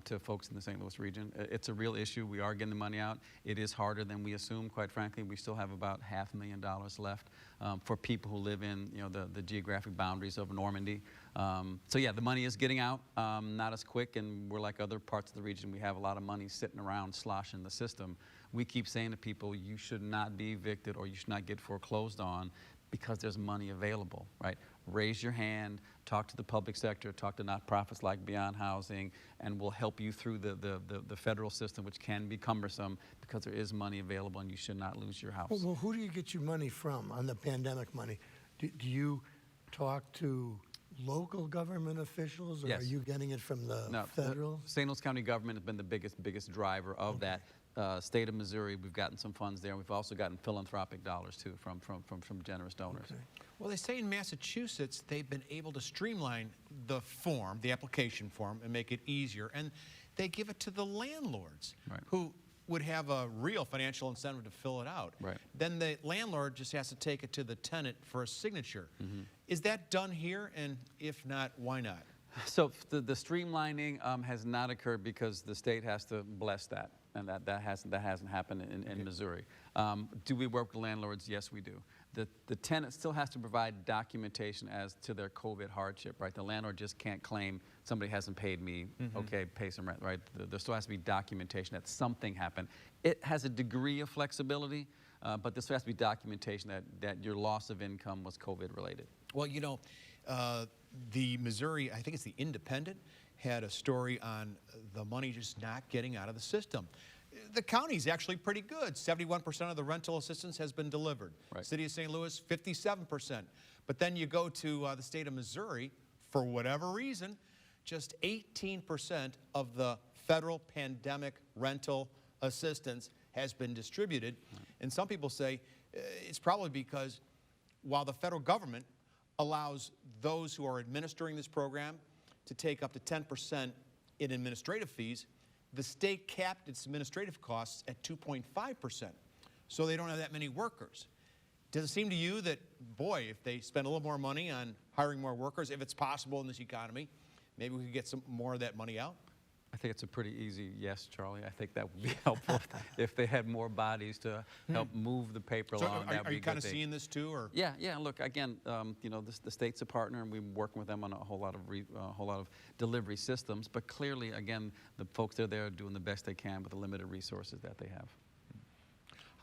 to folks in the St. Louis region. It's a real issue. We are getting the money out. It is harder than we assumed, quite frankly. We still have about $500,000 left for people who live in the geographic boundaries of Normandy. So yeah, the money is getting out, not as quick, and we're like other parts of the region. We have a lot of money sitting around sloshing the system. We keep saying to people, you should not be evicted or you should not get foreclosed on because there's money available, right? Raise your hand, talk to the public sector, talk to nonprofits like Beyond Housing, and we'll help you through the federal system, which can be cumbersome because there is money available and you should not lose your house. Well, who do you get your money from on the pandemic money? Do you talk to local government officials, or Yes. are you getting it from the No, federal? the St. Louis County government has been the biggest driver of that. State of Missouri, we've gotten some funds there. We've also gotten philanthropic dollars too from generous donors. Okay. Well, they say in Massachusetts they've been able to streamline the form, the application form, and make it easier. And they give it to the landlords, Right. who would have a real financial incentive to fill it out. Right. Then the landlord just has to take it to the tenant for a signature. Is that done here? And if not, why not? So the streamlining has not occurred because the state has to bless that, and that hasn't happened in Missouri. Do we work with landlords? Yes, we do. The tenant still has to provide documentation as to their COVID hardship, right? The landlord just can't claim somebody hasn't paid me, okay, pay some rent, right? There still has to be documentation that something happened. It has a degree of flexibility, but there still has to be documentation that your loss of income was COVID related. Well, you know, the Missouri, I think it's the Independent, had a story on the money just not getting out of the system. The county's actually pretty good. 71% of the rental assistance has been delivered. Right. City of St. Louis, 57%. But then you go to the state of Missouri, for whatever reason, just 18% of the federal pandemic rental assistance has been distributed. Right. And some people say it's probably because while the federal government allows those who are administering this program to take up to 10% in administrative fees, the state capped its administrative costs at 2.5%. So they don't have that many workers. Does it seem to you that, boy, if they spend a little more money on hiring more workers, if it's possible in this economy, maybe we could get some more of that money out? I think it's a pretty easy yes, Charlie. I think that would be helpful if they had more bodies to help move the paper along. Are you kind of seeing this too, or? Yeah. Look, again, you know, the state's a partner, and we're working with them on a whole lot of delivery systems. But clearly, again, the folks that are there are doing the best they can with the limited resources that they have.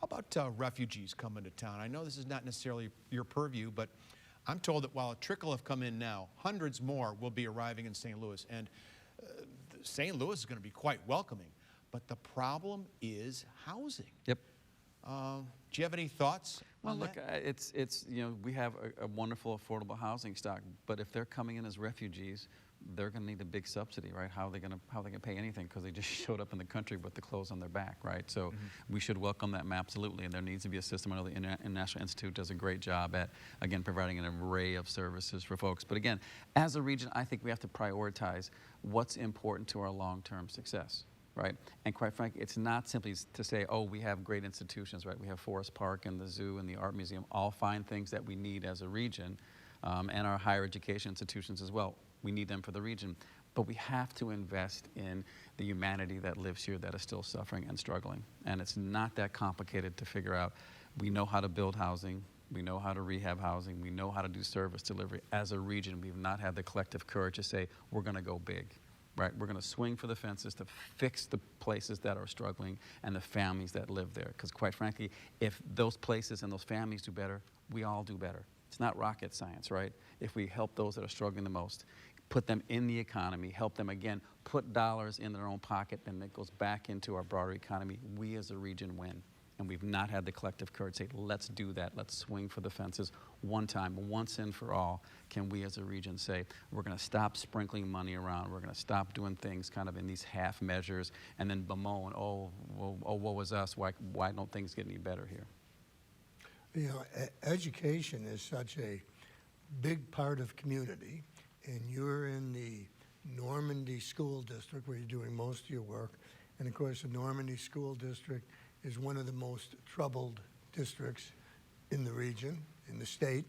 How about refugees coming to town? I know this is not necessarily your purview, but I'm told that while a trickle have come in now, hundreds more will be arriving in St. Louis. And St. Louis is going to be quite welcoming, but the problem is housing. Yep. Do you have any thoughts? Well, on look, that? it's you know, we have a wonderful affordable housing stock, but if they're coming in as refugees, they're going to need a big subsidy, right? How are they going to pay anything because they just showed up in the country with the clothes on their back, right? So we should welcome them absolutely, and there needs to be a system. I know the International Institute does a great job at, again, providing an array of services for folks. But again, as a region, I think we have to prioritize what's important to our long-term success, right? And quite frankly, it's not simply to say, oh, we have great institutions, right? We have Forest Park and the zoo and the art museum, all fine things that we need as a region, and our higher education institutions as well. We need them for the region, but we have to invest in the humanity that lives here that is still suffering and struggling. And it's not that complicated to figure out. We know how to build housing. We know how to rehab housing. We know how to do service delivery. As a region, we've not had the collective courage to say, we're going to go big, right? We're going to swing for the fences to fix the places that are struggling and the families that live there. Because quite frankly, if those places and those families do better, we all do better. It's not rocket science, right? If we help those that are struggling the most, put them in the economy, help them, again, put dollars in their own pocket, then that goes back into our broader economy, we as a region win. And we've not had the collective courage to say, let's do that. Let's swing for the fences one time, once and for all. Can we as a region say, we're going to stop sprinkling money around. We're going to stop doing things kind of in these half measures and then bemoan, oh, woe was us. Why don't things get any better here? You know, education is such a big part of community, and you're in the Normandy School District where you're doing most of your work. And of course, the Normandy School District is one of the most troubled districts in the region, in the state.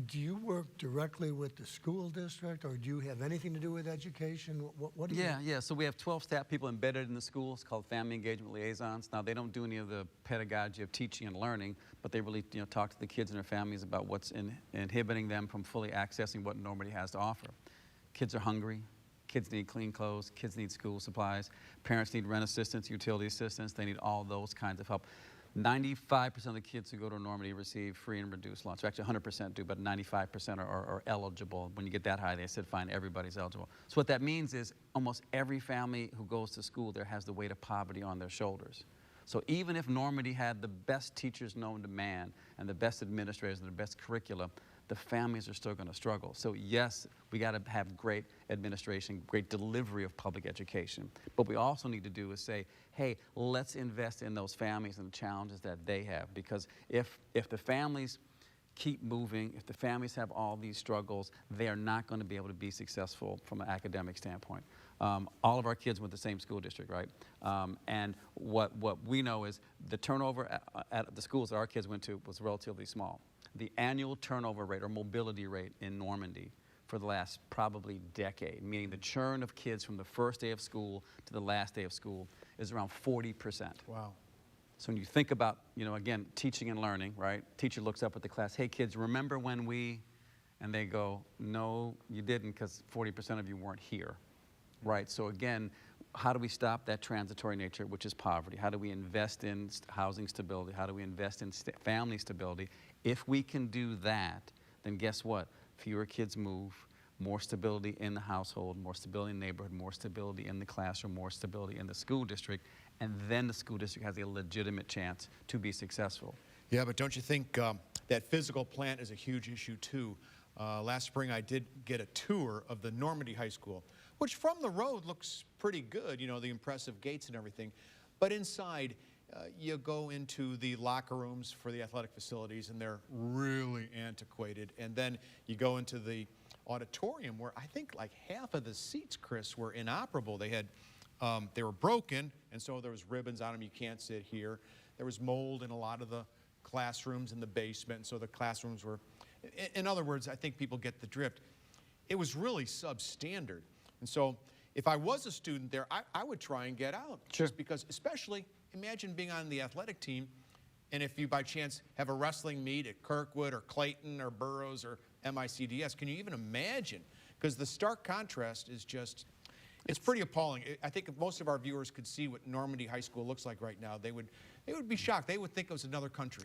Do you work directly with the school district, or do you have anything to do with education? What do you? Yeah. So we have 12 staff people embedded in the schools called family engagement liaisons. Now, they don't do any of the pedagogy of teaching and learning, but they really talk to the kids and their families about what's inhibiting them from fully accessing what Normandy has to offer. Kids are hungry. Kids need clean clothes. Kids need school supplies. Parents need rent assistance, utility assistance. They need all those kinds of help. 95% of the kids who go to Normandy receive free and reduced lunch. Actually, 100% do, but 95% are eligible. When you get that high, they said, fine, everybody's eligible. So what that means is almost every family who goes to school there has the weight of poverty on their shoulders. So even if Normandy had the best teachers known to man and the best administrators and the best curricula, the families are still going to struggle. So yes, we got to have great administration, great delivery of public education. But we also need to do is say, hey, let's invest in those families and the challenges that they have. Because if the families keep moving, if the families have all these struggles, they are not going to be able to be successful from an academic standpoint. All of our kids went to the same school district, right? And what we know is the turnover at the schools that our kids went to was relatively small. The annual turnover rate or mobility rate in Normandy for the last probably decade, meaning the churn of kids from the first day of school to the last day of school, is around 40%. Wow. So when you think about, again, teaching and learning, right? Teacher looks up at the class, hey kids, remember when we, and they go, no, you didn't, because 40% of you weren't here, right? So again, how do we stop that transitory nature, which is poverty? How do we invest in housing stability? How do we invest in family stability? If we can do that, then guess what? Fewer kids move, more stability in the household, more stability in the neighborhood, more stability in the classroom, more stability in the school district, and then the school district has a legitimate chance to be successful. Yeah, but don't you think that physical plant is a huge issue too? Last spring I did get a tour of the Normandy High School, which from the road looks pretty good, the impressive gates and everything. But inside, you go into the locker rooms for the athletic facilities, and they're really antiquated. And then you go into the auditorium, where I think like half of the seats, Chris, were inoperable. They were broken, and so there was ribbons on them. You can't sit here. There was mold in a lot of the classrooms in the basement, and so the classrooms were, in other words, I think people get the drift. It was really substandard. And so if I was a student there, I would try and get out. Sure. Just because, especially, imagine being on the athletic team, and if you by chance have a wrestling meet at Kirkwood or Clayton or Burroughs or MICDS, can you even imagine? Because the stark contrast is just, it's pretty appalling. I think if most of our viewers could see what Normandy High School looks like right now, they would be shocked. They would think it was another country.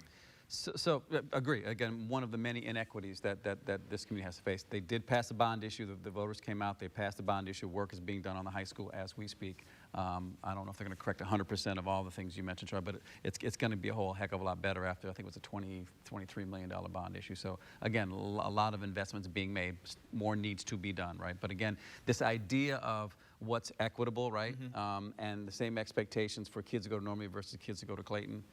So agree. Again, one of the many inequities that this community has to face. They did pass a bond issue. The voters came out. They passed a bond issue. Work is being done on the high school as we speak. I don't know if they're going to correct 100% of all the things you mentioned, Troy, but it's going to be a whole heck of a lot better after, I think it was a $23 million bond issue. So again, a lot of investments being made. More needs to be done, right? But again, this idea of what's equitable, right? And the same expectations for kids to go to Normandy versus kids to go to Clayton,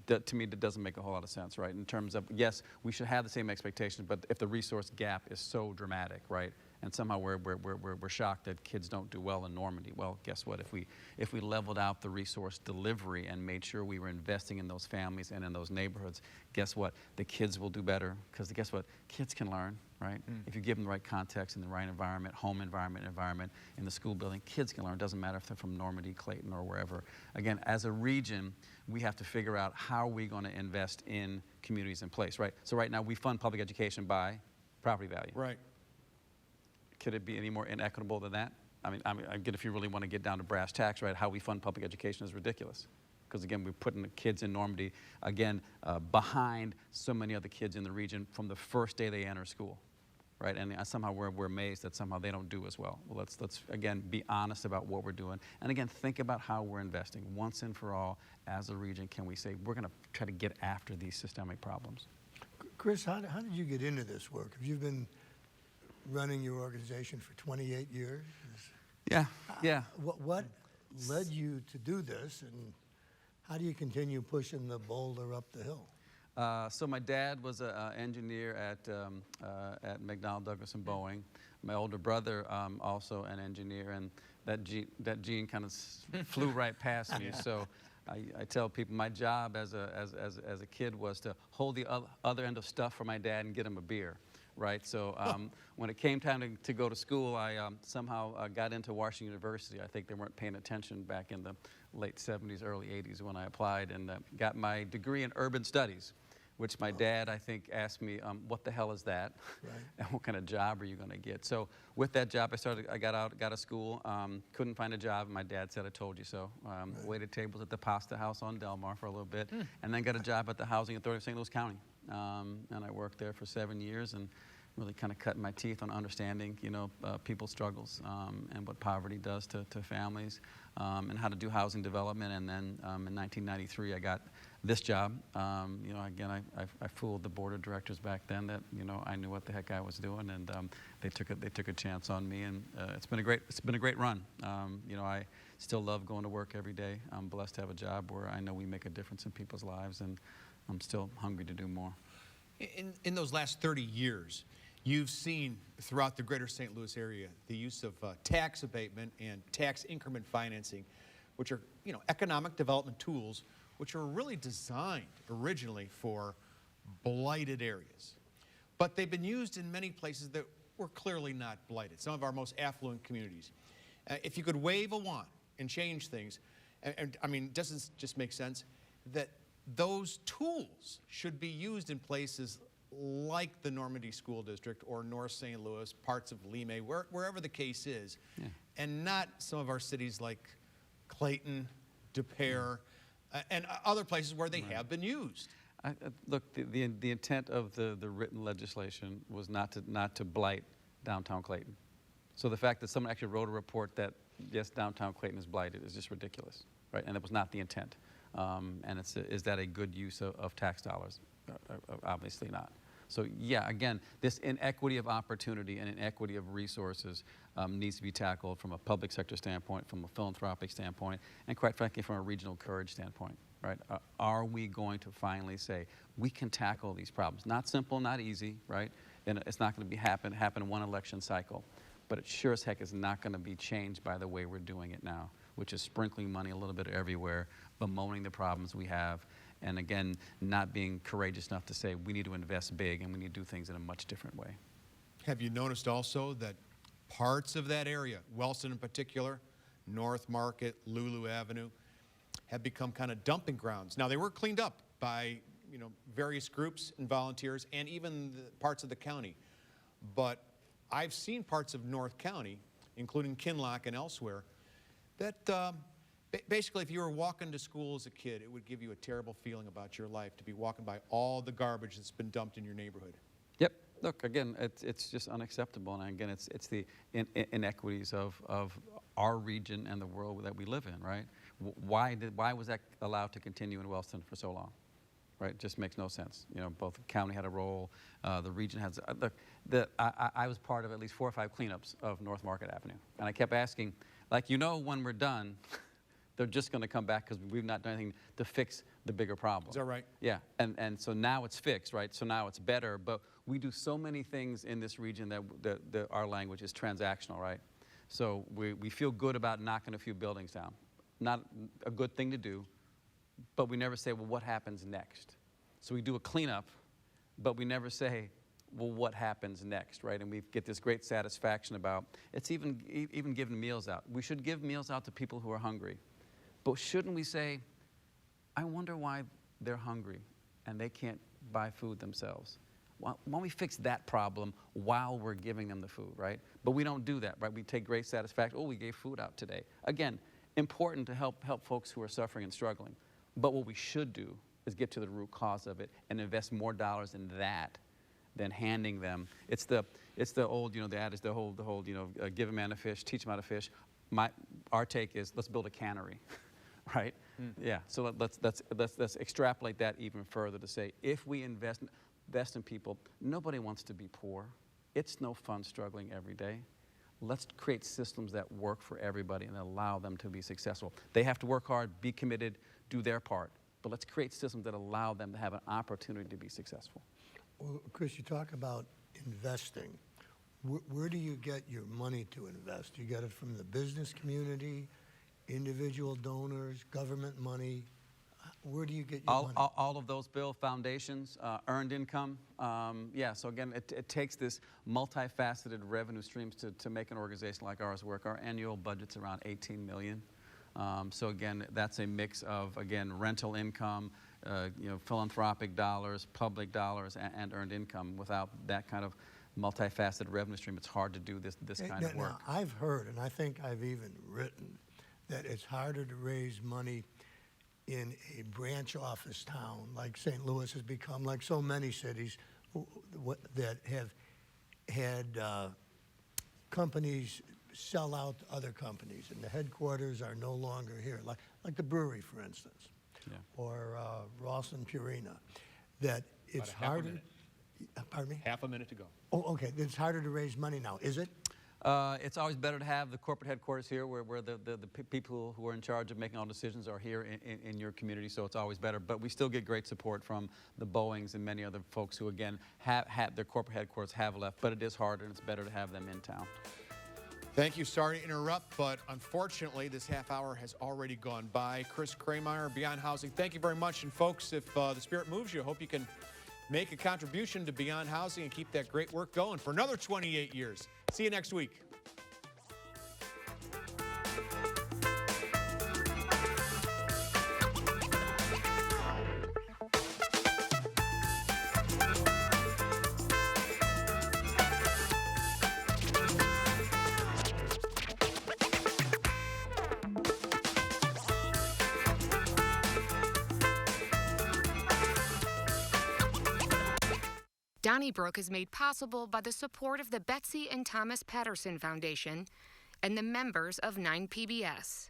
to me, that doesn't make a whole lot of sense, right? In terms of, yes, we should have the same expectations, but if the resource gap is so dramatic, right? And somehow we're shocked that kids don't do well in Normandy. Well, guess what? If we leveled out the resource delivery and made sure we were investing in those families and in those neighborhoods, guess what? The kids will do better, because guess what? Kids can learn, right? If you give them the right context and the right environment, home environment, in the school building, kids can learn. It doesn't matter if they're from Normandy, Clayton, or wherever. Again, as a region, we have to figure out how are we going to invest in communities in place, right? So right now we fund public education by property value. Right. Could it be any more inequitable than that? I mean, again, if you really want to get down to brass tacks, right, how we fund public education is ridiculous. Because again, we're putting the kids in Normandy, again, behind so many other kids in the region from the first day they enter school, right? And somehow we're amazed that somehow they don't do as well. Well, let's again, be honest about what we're doing. And again, think about how we're investing. Once and for all, as a region, can we say, we're going to try to get after these systemic problems? Chris, how did you get into this work? Have you been running your organization for 28 years? Yeah. What led you to do this, and how do you continue pushing the boulder up the hill? So my dad was an engineer at McDonnell Douglas and Boeing. My older brother also an engineer, and that gene kind of flew right past me. So I tell people my job as a kid was to hold the other end of stuff for my dad and get him a beer. right? So when it came time to go to school, I somehow got into Washington University. I think they weren't paying attention back in the late 70s, early 80s when I applied, and got my degree in urban studies, which my dad, I think, asked me, what the hell is that? Right. And what kind of job are you going to get? So with that job, I got out of school, couldn't find a job. My dad said, I told you so. Right. Waited tables at the Pasta House on Delmar for a little bit, and then got a job at the Housing Authority of St. Louis County. And I worked there for 7 years and really kind of cutting my teeth on understanding, people's struggles and what poverty does to families, and how to do housing development. And then in 1993, I got this job. Again, I fooled the board of directors back then that I knew what the heck I was doing, and they took a chance on me, and it's been a great run. I still love going to work every day. I'm blessed to have a job where I know we make a difference in people's lives, and I'm still hungry to do more. In those last 30 years, you've seen throughout the greater St. Louis area the use of tax abatement and tax increment financing, which are economic development tools which are really designed originally for blighted areas. But they've been used in many places that were clearly not blighted, some of our most affluent communities. If you could wave a wand and change things, and I mean, doesn't it just make sense that those tools should be used in places like the Normandy School District or North St. Louis, parts of Limay, wherever the case is, and not some of our cities like Clayton, De Pere, and other places where they have been used. Look, the intent of the written legislation was not to blight downtown Clayton. So the fact that someone actually wrote a report that, yes, downtown Clayton is blighted is just ridiculous, right? And it was not the intent. And is that a good use of tax dollars? Obviously not. So yeah, again, this inequity of opportunity and inequity of resources needs to be tackled from a public sector standpoint, from a philanthropic standpoint, and quite frankly, from a regional courage standpoint, right? Are we going to finally say, we can tackle these problems? Not simple, not easy, right? And it's not going to happen in one election cycle, but it sure as heck is not going to be changed by the way we're doing it now, which is sprinkling money a little bit everywhere, bemoaning the problems we have, and again, not being courageous enough to say we need to invest big and we need to do things in a much different way. Have you noticed also that parts of that area, Wellston in particular, North Market, Lulu Avenue, have become kind of dumping grounds? Now, they were cleaned up by various groups and volunteers and even the parts of the county, but I've seen parts of North County, including Kinloch and elsewhere, that basically, if you were walking to school as a kid, it would give you a terrible feeling about your life to be walking by all the garbage that's been dumped in your neighborhood. Yep. Look, again, it's just unacceptable, and again, it's the inequities of our region and the world that we live in, right? Why was that allowed to continue in Wellston for so long? Right? It just makes no sense. Both the county had a role, the region has. Look, I was part of at least 4 or 5 cleanups of North Market Avenue, and I kept asking, when we're done, they're just going to come back because we've not done anything to fix the bigger problem. Is that right? Yeah, and so now it's fixed, right? So now it's better, but we do so many things in this region that our language is transactional, right? So we feel good about knocking a few buildings down. Not a good thing to do, but we never say, well, what happens next? So we do a cleanup, but we never say, well, what happens next, right? And we get this great satisfaction about, it's even giving meals out. We should give meals out to people who are hungry. But shouldn't we say, I wonder why they're hungry and they can't buy food themselves? Why don't we fix that problem while we're giving them the food, right? But we don't do that, right? We take great satisfaction. Oh, we gave food out today. Again, important to help folks who are suffering and struggling. But what we should do is get to the root cause of it and invest more dollars in that than handing them. It's the old, the adage, the whole, give a man a fish, teach him how to fish. Our take is, let's build a cannery, right? Yeah. So let's extrapolate that even further to say, if we invest in people, nobody wants to be poor. It's no fun struggling every day. Let's create systems that work for everybody and allow them to be successful. They have to work hard, be committed, do their part. But let's create systems that allow them to have an opportunity to be successful. Well, Chris, you talk about investing. Where do you get your money to invest? You get it from the business community, individual donors, government money? Where do you get your money? All of those, Bill, foundations, earned income. Yeah, so again, it takes this multifaceted revenue streams to make an organization like ours work. Our annual budget's around $18 million. So again, that's a mix of, again, rental income, philanthropic dollars, public dollars, and earned income. Without that kind of multifaceted revenue stream, it's hard to do this kind of work. Now, I've heard, and I think I've even written, that it's harder to raise money in a branch office town like St. Louis has become, like so many cities that have had companies sell out to other companies, and the headquarters are no longer here, like the brewery, for instance, or Ross and Purina, that it's harder. Pardon me? Half a minute to go. Oh, okay. It's harder to raise money now, is it? It's always better to have the corporate headquarters here where the people who are in charge of making all decisions are here in your community, so it's always better. But we still get great support from the Boeings and many other folks who, again, have their corporate headquarters have left, but it is harder and it's better to have them in town. Thank you. Sorry to interrupt, but unfortunately, this half hour has already gone by. Chris Krehmeyer, Beyond Housing, thank you very much. And folks, if the spirit moves you, I hope you can make a contribution to Beyond Housing and keep that great work going for another 28 years. See you next week. Donnybrook is made possible by the support of the Betsy and Thomas Patterson Foundation and the members of 9PBS.